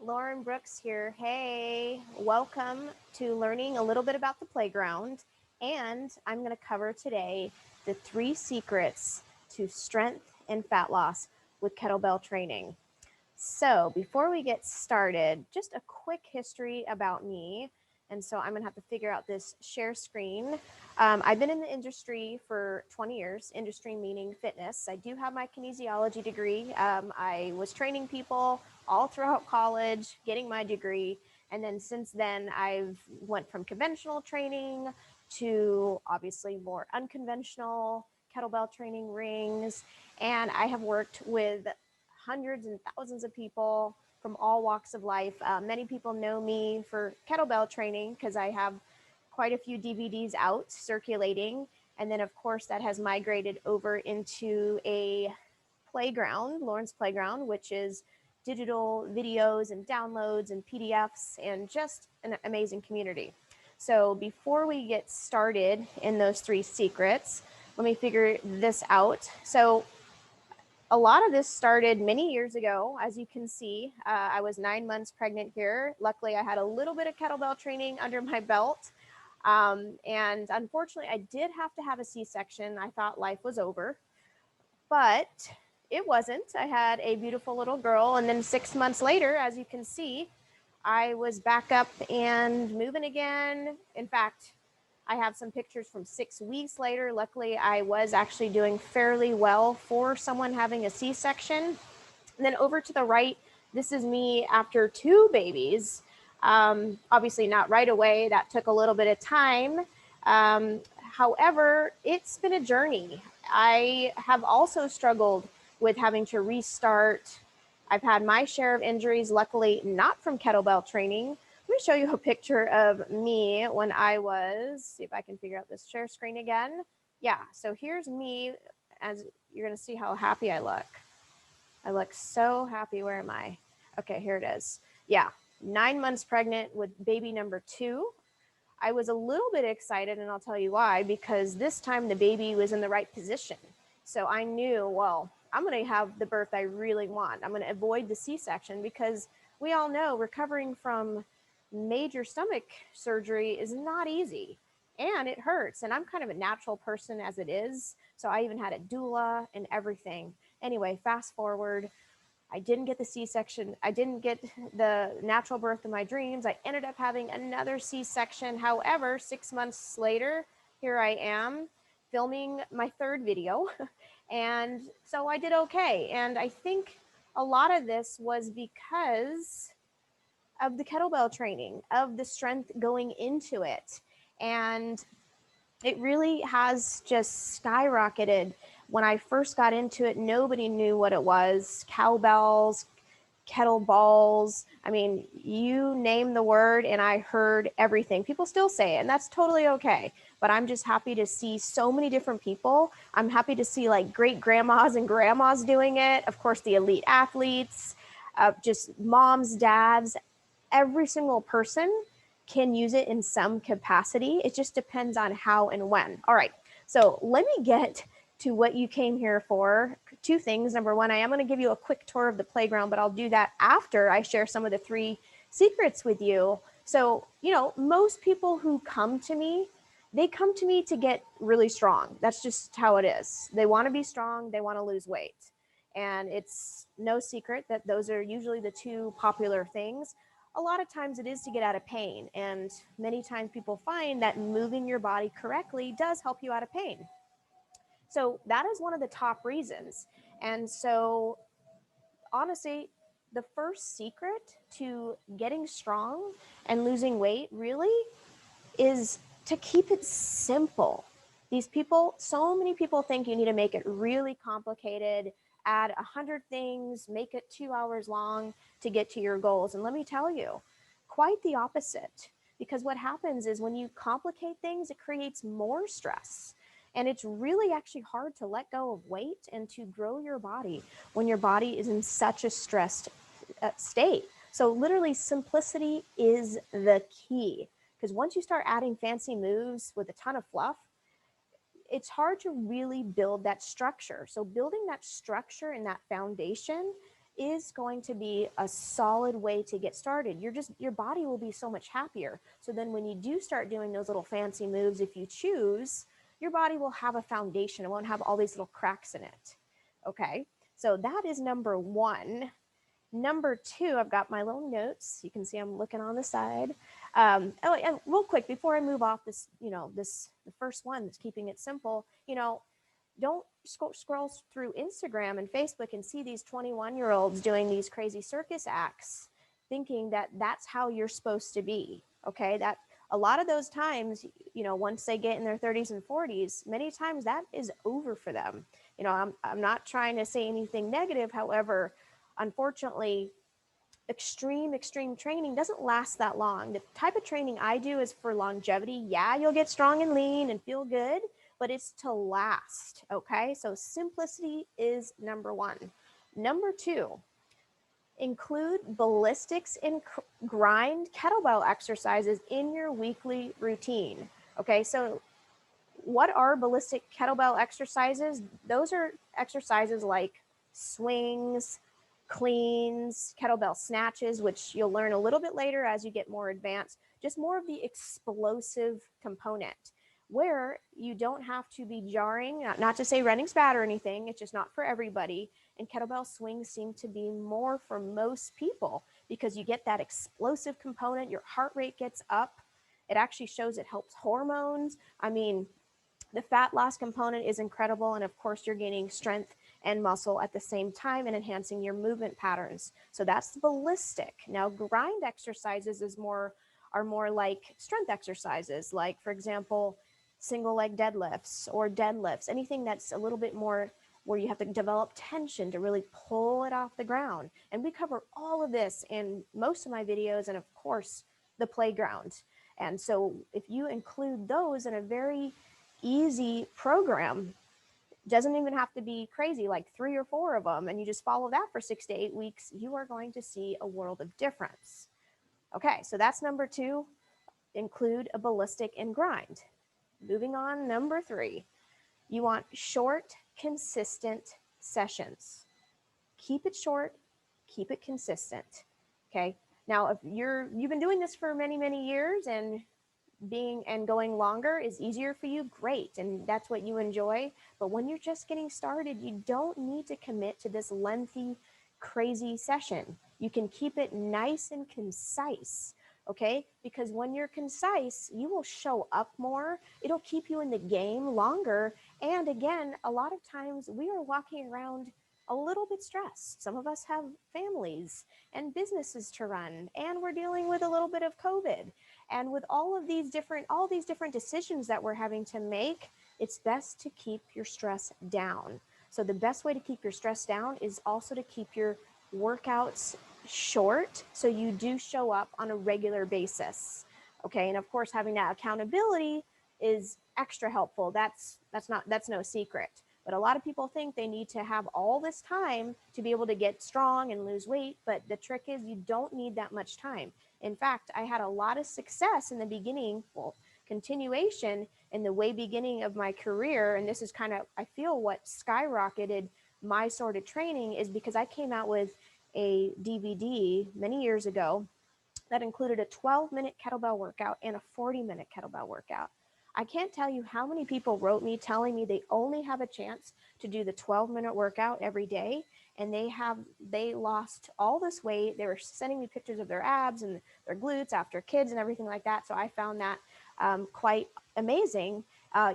Lauren Brooks here. Hey, welcome to learning a little bit about the playground. And I'm going to cover today the 3 secrets to strength and fat loss with kettlebell training. So, before we get started, just a quick history about me. And so, I'm going to have to figure out this share screen. I've been in the industry for 20 years, industry meaning fitness. I do have my kinesiology degree. I was training people all throughout college, getting my degree. And then since then, I've went from conventional training to obviously more unconventional kettlebell training rings. And I have worked with hundreds and thousands of people from all walks of life. Many people know me for kettlebell training because I have quite a few DVDs out circulating. And then, of course, that has migrated over into a playground, Lauren's Playground, which is digital videos and downloads and PDFs and just an amazing community. So before we get started in those 3 secrets, let me figure this out. So a lot of this started many years ago. As you can see, I was 9 months pregnant here. Luckily, I had a little bit of kettlebell training under my belt. And unfortunately, I did have to have a C-section. I thought life was over, but it wasn't. I had a beautiful little girl. And then 6 months later, as you can see, I was back up and moving again. In fact, I have some pictures from 6 weeks later. Luckily, I was actually doing fairly well for someone having a C-section. And then over to the right, this is me after 2 babies. Obviously, not right away. That took a little bit of time. However, it's been a journey. I have also struggled with having to restart. I've had my share of injuries, luckily not from kettlebell training. Let me show you a picture of me when I was, see if I can figure out this share screen again. Yeah, so here's me, as you're gonna see how happy I look. I look so happy. Where am I? Okay, here it is. Yeah, 9 months pregnant with baby number 2. I was a little bit excited, and I'll tell you why, because this time the baby was in the right position. So I knew, well, I'm going to have the birth I really want. I'm going to avoid the C-section because we all know recovering from major stomach surgery is not easy and it hurts. And I'm kind of a natural person as it is. So I even had a doula and everything. Anyway, fast forward, I didn't get the C-section. I didn't get the natural birth of my dreams. I ended up having another C-section. However, 6 months later, here I am filming my 3rd video. And so I did okay. And I think a lot of this was because of the kettlebell training, of the strength going into it. And it really has just skyrocketed. When I first got into it, nobody knew what it was. Cowbells, kettleballs. I mean, you name the word, and I heard everything. People still say it, and that's totally okay. But I'm just happy to see so many different people. I'm happy to see like great grandmas and grandmas doing it. Of course, the elite athletes, just moms, dads, every single person can use it in some capacity. It just depends on how and when. All right, so let me get to what you came here for. 2 things. Number one, I am going to give you a quick tour of the playground, but I'll do that after I share some of the 3 secrets with you. So, most people who come to me, they come to me to get really strong. That's just how it is. They want to be strong, they want to lose weight. And it's no secret that those are usually the 2 popular things. A lot of times it is to get out of pain. And many times people find that moving your body correctly does help you out of pain. So that is one of the top reasons. And so, honestly, the first secret to getting strong and losing weight really is to keep it simple. These people, so many people think you need to make it really complicated, add 100 things, make it 2 hours long to get to your goals. And let me tell you, quite the opposite. Because what happens is when you complicate things, it creates more stress. And it's really actually hard to let go of weight and to grow your body when your body is in such a stressed state. So, literally, simplicity is the key. Because once you start adding fancy moves with a ton of fluff, it's hard to really build that structure. So building that structure and that foundation is going to be a solid way to get started. Your body will be so much happier. So then when you do start doing those little fancy moves, if you choose, your body will have a foundation. It won't have all these little cracks in it. Okay, so that is number one. Number two, I've got my little notes. You can see I'm looking on the side. Oh, and real quick, before I move off this, the first one that's keeping it simple, don't scroll through Instagram and Facebook and see these 21-year-olds doing these crazy circus acts, thinking that that's how you're supposed to be. Okay, that a lot of those times, once they get in their 30s and 40s, many times that is over for them. I'm not trying to say anything negative. However, unfortunately, extreme training doesn't last that long. The type of training I do is for longevity. Yeah, you'll get strong and lean and feel good, but it's to last. Okay, so simplicity is number one. Number two, include ballistics and grind kettlebell exercises in your weekly routine. Okay, so what are ballistic kettlebell exercises? Those are exercises like swings, cleans, kettlebell snatches, which you'll learn a little bit later as you get more advanced, just more of the explosive component where you don't have to be jarring, not to say running's bad or anything, it's just not for everybody. And kettlebell swings seem to be more for most people because you get that explosive component, your heart rate gets up. It actually shows it helps hormones. I mean, the fat loss component is incredible. And of course, you're gaining strength and muscle at the same time and enhancing your movement patterns. So that's ballistic. Now, grind exercises are more like strength exercises, like, for example, single leg deadlifts or deadlifts, anything that's a little bit more where you have to develop tension to really pull it off the ground. And we cover all of this in most of my videos and, of course, the playground. And so if you include those in a very easy program, doesn't even have to be crazy, like 3 or 4 of them, and you just follow that for 6 to 8 weeks, you are going to see a world of difference. Okay, so that's number two, include a ballistic and grind. Moving on, number three, you want short, consistent sessions. Keep it short, keep it consistent. Okay, now if you've been doing this for many years and going longer is easier for you, great, and that's what you enjoy. But when you're just getting started, you don't need to commit to this lengthy, crazy session. You can keep it nice and concise. Okay, because when you're concise, you will show up more. It'll keep you in the game longer. And again, a lot of times we are walking around a little bit stressed. Some of us have families and businesses to run, and we're dealing with a little bit of COVID. And with all these different decisions that we're having to make, it's best to keep your stress down. So the best way to keep your stress down is also to keep your workouts short so you do show up on a regular basis. Okay, and of course having that accountability is extra helpful. That's no secret. But a lot of people think they need to have all this time to be able to get strong and lose weight, but the trick is you don't need that much time. In fact, I had a lot of success in the beginning, continuation in the way beginning of my career. And this is kind of, I feel, what skyrocketed my sort of training is because I came out with a DVD many years ago that included a 12-minute kettlebell workout and a 40-minute kettlebell workout. I can't tell you how many people wrote me telling me they only have a chance to do the 12-minute workout every day, and they lost all this weight. They were sending me pictures of their abs and their glutes after kids and everything like that. So I found that quite amazing.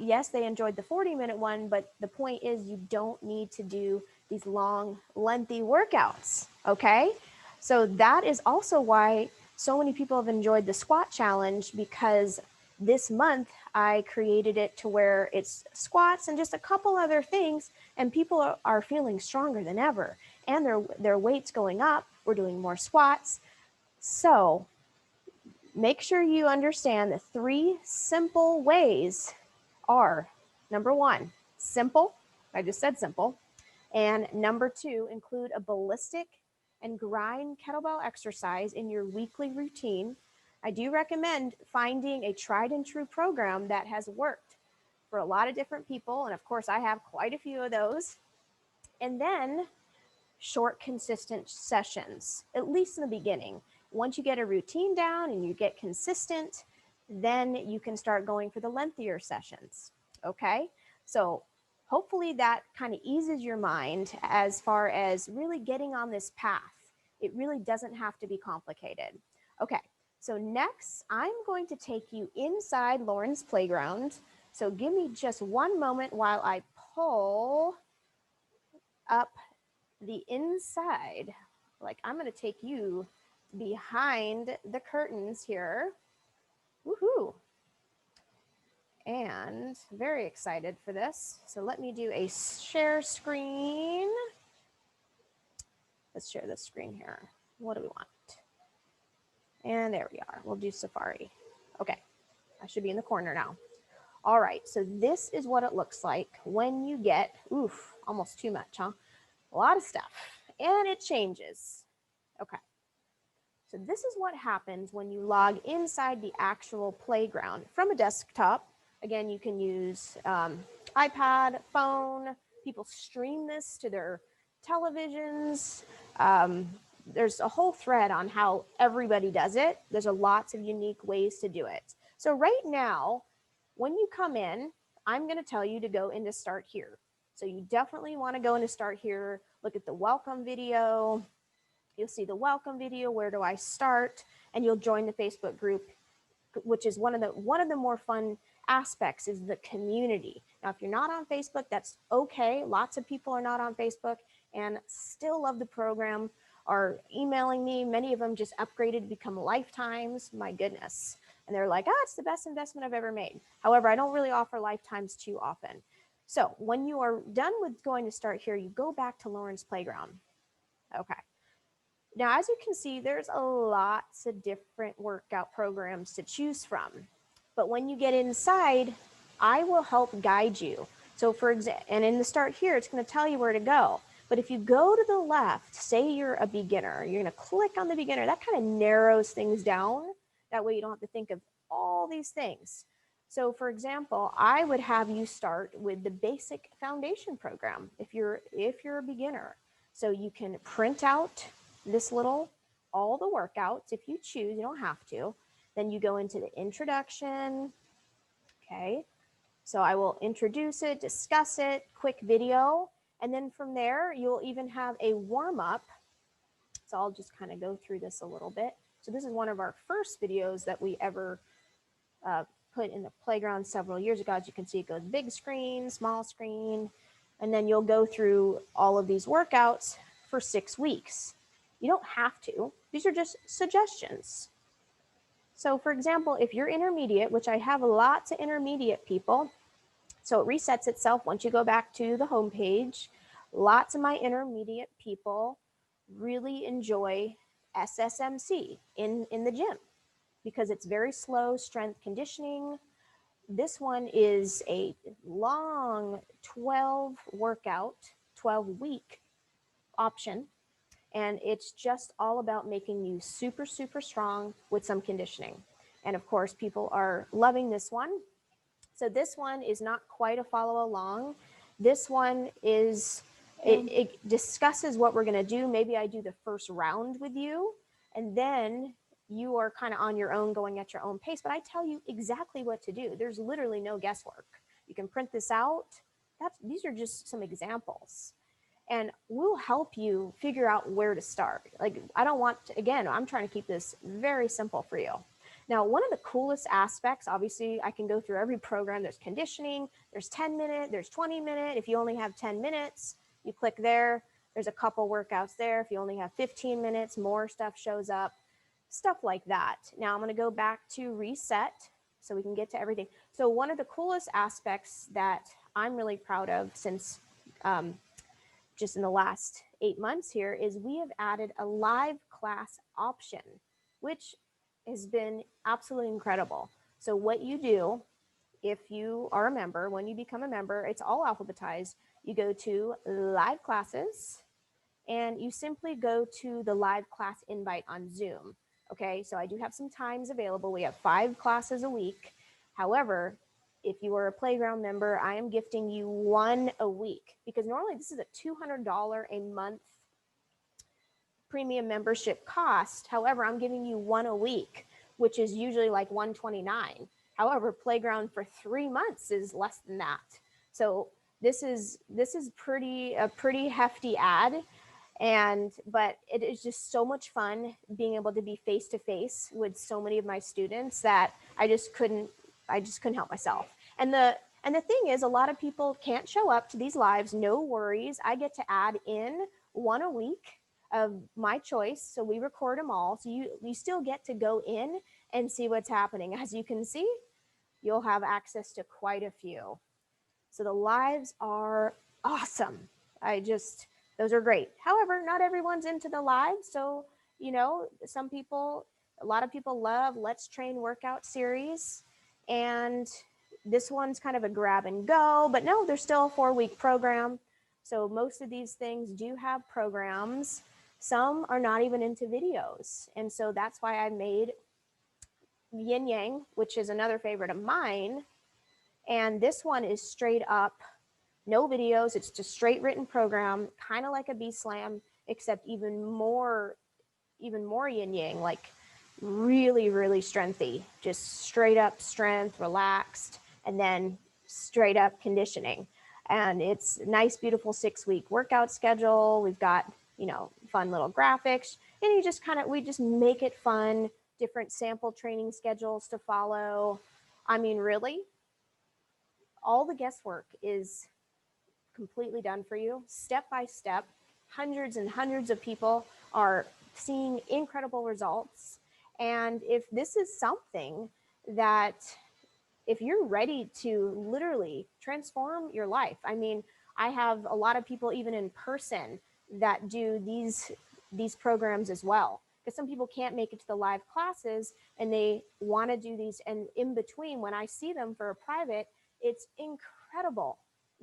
Yes, they enjoyed the 40-minute one, but the point is you don't need to do these long, lengthy workouts, okay? So that is also why so many people have enjoyed the squat challenge, because this month I created it to where it's squats and just a couple other things, and people are feeling stronger than ever, and their weight's going up. We're doing more squats. So make sure you understand the 3 simple ways are: number 1, simple. I just said simple. And number 2, include a ballistic and grind kettlebell exercise in your weekly routine. I do recommend finding a tried and true program that has worked for a lot of different people. And of course, I have quite a few of those. And then short, consistent sessions, at least in the beginning. Once you get a routine down and you get consistent, then you can start going for the lengthier sessions. Okay, so hopefully that kind of eases your mind as far as really getting on this path. It really doesn't have to be complicated. Okay, so next I'm going to take you inside Lauren's playground. So give me just one moment while I pull up the inside. Like, I'm going to take you behind the curtains here. Woohoo! And very excited for this. So let me do a share screen. Let's share this screen here. What do we want? And there we are. We'll do Safari. Okay, I should be in the corner now. All right, so this is what it looks like when you get, oof, almost too much, huh? A lot of stuff, and it changes. Okay, so this is what happens when you log inside the actual playground from a desktop. Again, you can use iPad, phone. People stream this to their televisions. There's a whole thread on how everybody does it. There's lots of unique ways to do it. So right now, when you come in, I'm going to tell you to go into Start Here. So you definitely want to go into Start Here, look at the welcome video. You'll see the welcome video, where do I start? And you'll join the Facebook group, which is one of the more fun aspects is the community. Now, if you're not on Facebook, that's okay. Lots of people are not on Facebook and still love the program, are emailing me. Many of them just upgraded to become lifetimes. My goodness. And they're like, it's the best investment I've ever made. However, I don't really offer lifetimes too often. So when you are done with going to Start Here, you go back to Lauren's Playground. Okay. Now, as you can see, there's lots of different workout programs to choose from. But when you get inside, I will help guide you. So for example, and in the Start Here, it's going to tell you where to go. But if you go to the left, say you're a beginner, you're going to click on the beginner. That kind of narrows things down. That way you don't have to think of all these things. So for example, I would have you start with the basic foundation program if you're a beginner. So you can print out all the workouts if you choose. You don't have to. Then you go into the introduction. Okay. So I will introduce it, discuss it, quick video. And then from there, you'll even have a warm-up. So I'll just kind of go through this a little bit. So this is one of our first videos that we ever put in the playground several years ago. As you can see, it goes big screen, small screen, and then you'll go through all of these workouts for 6 weeks. You don't have to. These are just suggestions. So for example, if you're intermediate, which I have lots of intermediate people, so it resets itself once you go back to the home page. Lots of my intermediate people really enjoy SSMC in the gym because it's very slow strength conditioning. This one is a long 12-week option. And it's just all about making you super, super strong with some conditioning. And of course, people are loving this one. So this one is not quite a follow along. This one is, it discusses what we're going to do. Maybe I do the first round with you, and then you are kind of on your own, going at your own pace. But I tell you exactly what to do. There's literally no guesswork. You can print this out. These are just some examples. And we'll help you figure out where to start. Like, I'm trying to keep this very simple for you. Now, one of the coolest aspects, obviously, I can go through every program. There's conditioning, there's 10-minute, there's 20-minute. If you only have 10 minutes, you click there. There's a couple workouts there. If you only have 15 minutes, more stuff shows up, stuff like that. Now, I'm going to go back to reset so we can get to everything. So one of the coolest aspects that I'm really proud of since just in the last 8 months here is we have added a live class option, which has been absolutely incredible. So what you do if you are a member, when you become a member, it's all alphabetized. You go to live classes and you simply go to the live class invite on Zoom. Okay, so I do have some times available. We have 5 classes a week. However, if you are a playground member, I am gifting you 1 a week because normally this is a $200 a month premium membership cost. However, I'm giving you one a week, which is usually like $129. However, Playground for 3 months is less than that. So this is a pretty hefty ad, but it is just so much fun being able to be face to face with so many of my students that I just couldn't help myself. And the thing is, a lot of people can't show up to these lives. No worries. I get to add in one a week of my choice. So we record them all. So you still get to go in and see what's happening. As you can see, you'll have access to quite a few. So the lives are awesome. Those are great. However, not everyone's into the lives. So, a lot of people love Let's Train workout series. And this one's kind of a grab and go, but no, there's still a 4-week program. So most of these things do have programs. Some are not even into videos. And so that's why I made Yin Yang, which is another favorite of mine. And this one is straight up, no videos. It's just straight written program, kind of like a B-Slam, except even more yin yang, like really, really strengthy, just straight up strength, relaxed, and then straight up conditioning. And it's a nice, beautiful 6-week workout schedule. We've got, fun little graphics, and we just make it fun, different sample training schedules to follow. I mean, really, all the guesswork is completely done for you, step by step. Hundreds and hundreds of people are seeing incredible results. And if this is something that, if you're ready to literally transform your life, I mean, I have a lot of people even in person that do these programs as well, because some people can't make it to the live classes and they want to do these. And in between, when I see them for a private, it's incredible.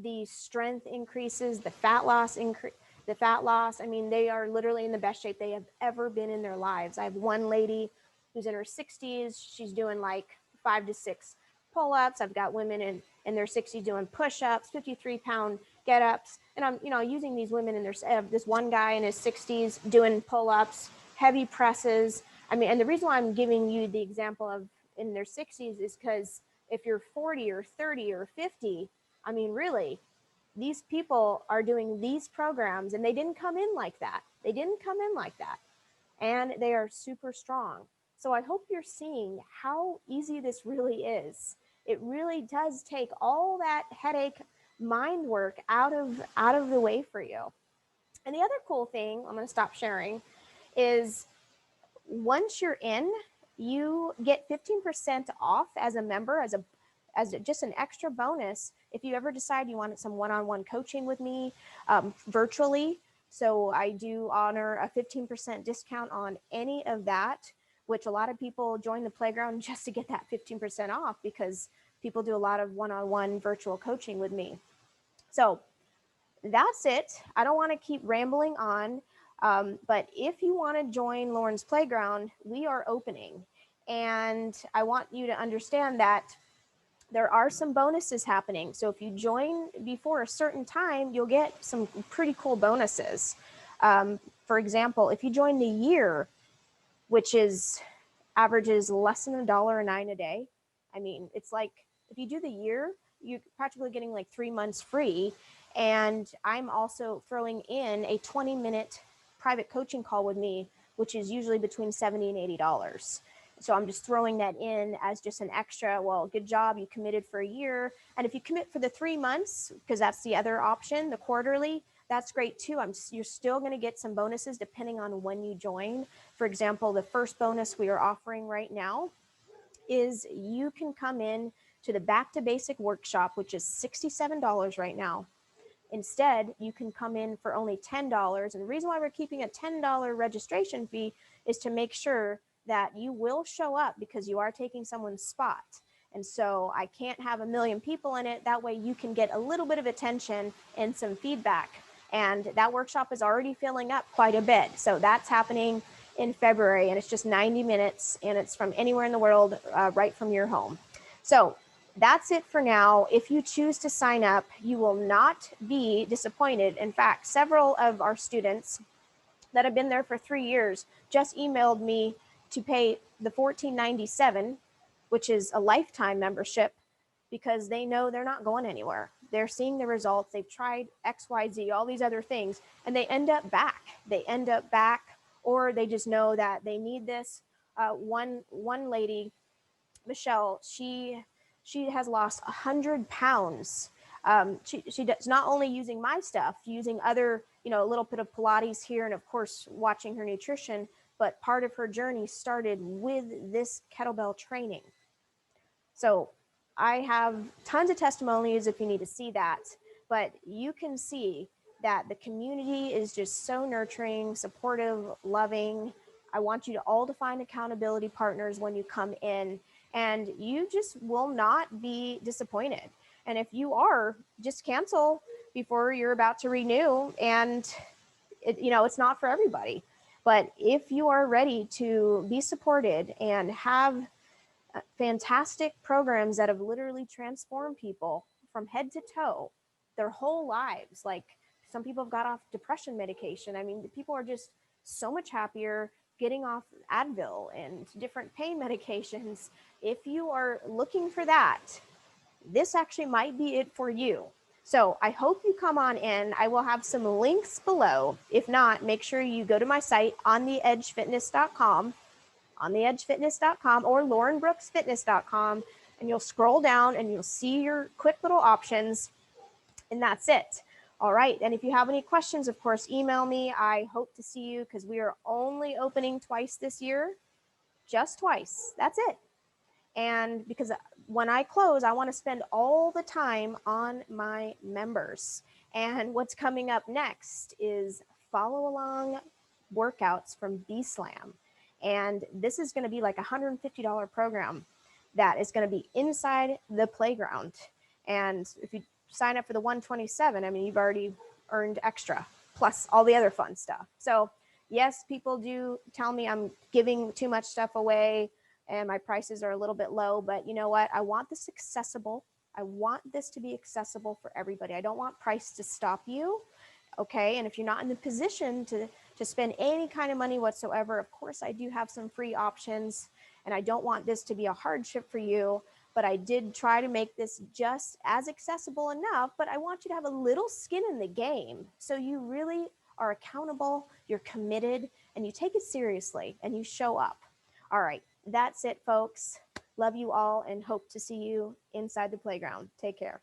The strength increases, the fat loss. I mean, they are literally in the best shape they have ever been in their lives. I have one lady who's in her 60s. She's doing like 5 to 6 pull-ups. I've got women in their 60s doing push-ups, 53-pound get-ups. And I'm, using these women in their, this one guy in his 60s doing pull-ups, heavy presses. I mean, and the reason why I'm giving you the example of in their 60s is because if you're 40 or 30 or 50, I mean, really, these people are doing these programs and they didn't come in like that. And they are super strong. So I hope you're seeing how easy this really is. It really does take all that headache mind work out of the way for you. And the other cool thing, I'm going to stop sharing, is once you're in, you get 15% off as a member, as just an extra bonus if you ever decide you want some one-on-one coaching with me virtually. So I do honor a 15% discount on any of that, which a lot of people join the playground just to get that 15% off, because people do a lot of one-on-one virtual coaching with me. So that's it. I don't want to keep rambling on, but if you want to join Lauren's Playground, we are opening. And I want you to understand that there are some bonuses happening. So if you join before a certain time, you'll get some pretty cool bonuses. For example, if you join the year, which averages less than $1.09 a day. I mean, it's like if you do the year, you're practically getting like 3 months free. And I'm also throwing in a 20-minute private coaching call with me, which is usually between $70 and $80. So I'm just throwing that in as just an extra, well, good job, you committed for a year. And if you commit for the 3 months, because that's the other option, the quarterly, that's great too. You're still going to get some bonuses depending on when you join. For example, the first bonus we are offering right now is you can come in to the Back to Basic workshop, which is $67 right now. Instead, you can come in for only $10. And the reason why we're keeping a $10 registration fee is to make sure that you will show up, because you are taking someone's spot. And so I can't have 1 million people in it. That way you can get a little bit of attention and some feedback. And that workshop is already filling up quite a bit. So that's happening in February, and it's just 90 minutes, and it's from anywhere in the world, right from your home. So that's it for now. If you choose to sign up, you will not be disappointed. In fact, several of our students that have been there for 3 years just emailed me to pay the $14.97, which is a lifetime membership, because they know they're not going anywhere. They're seeing the results. They've tried XYZ, all these other things, and they end up back. Or they just know that they need this. One lady, Michelle, she has lost 100 pounds. She does not only using my stuff, using other, a little bit of Pilates here, and of course watching her nutrition. But part of her journey started with this kettlebell training. So I have tons of testimonies if you need to see that, but you can see that the community is just so nurturing, supportive, loving. I want you to all to find accountability partners when you come in, and you just will not be disappointed. And if you are, just cancel before you're about to renew. And it's not for everybody. But if you are ready to be supported and have fantastic programs that have literally transformed people from head to toe their whole lives. Like, some people have got off depression medication. I mean, people are just so much happier getting off Advil and different pain medications. If you are looking for that, this actually might be it for you. So I hope you come on in. I will have some links below. If not, make sure you go to my site, ontheedgefitness.com, ontheedgefitness.com, or laurenbrooksfitness.com, and you'll scroll down and you'll see your quick little options, and that's it. All right. And if you have any questions, of course, email me. I hope to see you, because we are only opening twice this year, just twice. That's it. And because when I close, I want to spend all the time on my members. And what's coming up next is follow along workouts from B-Slam. And this is going to be like a $150 program that is going to be inside the playground. And if you sign up for the 127, I mean, you've already earned extra, plus all the other fun stuff. So yes, people do tell me I'm giving too much stuff away and my prices are a little bit low, but you know what? I want this accessible. I want this to be accessible for everybody. I don't want price to stop you. Okay. And if you're not in the position to spend any kind of money whatsoever, of course, I do have some free options, and I don't want this to be a hardship for you, but I did try to make this just as accessible enough, but I want you to have a little skin in the game. So you really are accountable, you're committed, and you take it seriously and you show up. All right. That's it, folks. Love you all and hope to see you inside the playground. Take care.